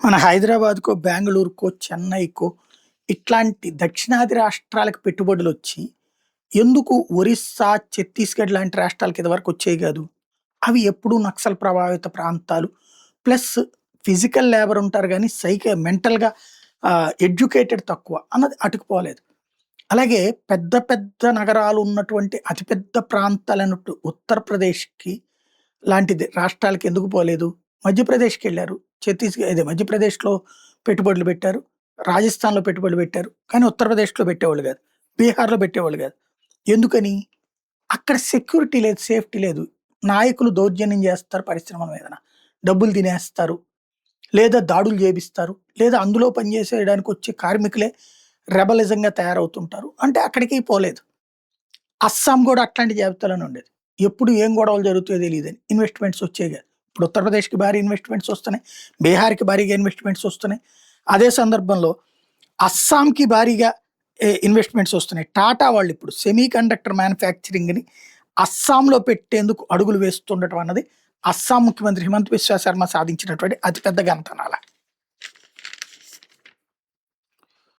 మన హైదరాబాద్‌కో, బెంగుళూరుకో, చెన్నైకో ఇట్లాంటి దక్షిణాది రాష్ట్రాలకు పెట్టుబడులొచ్చి, ఎందుకు ఒరిస్సా, ఛత్తీస్‌గఢ్ లాంటి రాష్ట్రాలకి ఇదివరకు వచ్చేయి గాదు? అవి ఎప్పుడూ నక్సల్ ప్రభావిత ప్రాంతాలు. ప్లస్ ఫిజికల్ లేబర్ ఉంటారు గానీ, మెంటల్‌గా ఎడ్యుకేటెడ్ తక్కువ అన్నది అటుకుపోలేదు. అలాగే పెద్ద పెద్ద నగరాలు ఉన్నటువంటి అతిపెద్ద ప్రాంతాలైనట్టు ఉత్తరప్రదేశ్‌కి లాంటిది రాష్ట్రాలకి ఎందుకు పోలేదు? మధ్యప్రదేశ్‌కెళ్లారు. మధ్యప్రదేశ్‌లో పెట్టుబడులు పెట్టారు. రాజస్థాన్‌లో పెట్టుబడులు పెట్టారు. కానీ ఉత్తరప్రదేశ్‌లో పెట్టేవాళ్ళు గాదు. బీహార్‌లో పెట్టేవాళ్ళు గాదు. ఎందుకని? అక్కడ సెక్యూరిటీ లేదు, సేఫ్టీ లేదు. నాయకులు దౌర్జన్యం చేస్తారు పరిశ్రమల మీదన. డబ్బులు తినేస్తారు. లేదా దాడులు చేపిస్తారు. లేదా అందులో పనిచేసేయడానికొచ్చే కార్మికులే రెబలిజంగా తయారవుతుంటారు. అంటే అక్కడికి పోలేదు. అస్సాం గూడా అట్లాంటి జాబితాలోనే ఉండేది. ఎప్పుడు ఏం గొడవలు జరుగుతాయో తెలీదని. ఇన్వెస్ట్‌మెంట్స్ వచ్చేయి గాదు. ఇప్పుడు ఉత్తరప్రదేశ్‌కి భారీ ఇన్వెస్ట్‌మెంట్స్ వస్తున్నాయి. బీహార్‌కి భారీగా ఇన్వెస్ట్‌మెంట్స్ వస్తున్నాయి. అదే సందర్భంలో అస్సాంకి భారీగా ఇన్వెస్ట్‌మెంట్స్ వస్తున్నాయి. టాటా వాళ్ళిప్పుడు సెమీ కండక్టర్ మ్యానుఫ్యాక్చరింగ్‌ని అస్సాంలో పెట్టేందుకు అడుగులు వేస్తుండటం అన్నది అస్సాం ముఖ్యమంత్రి హిమంత బిశ్వ శర్మ సాధించినటువంటి అతిపెద్ద ఘనతనాల.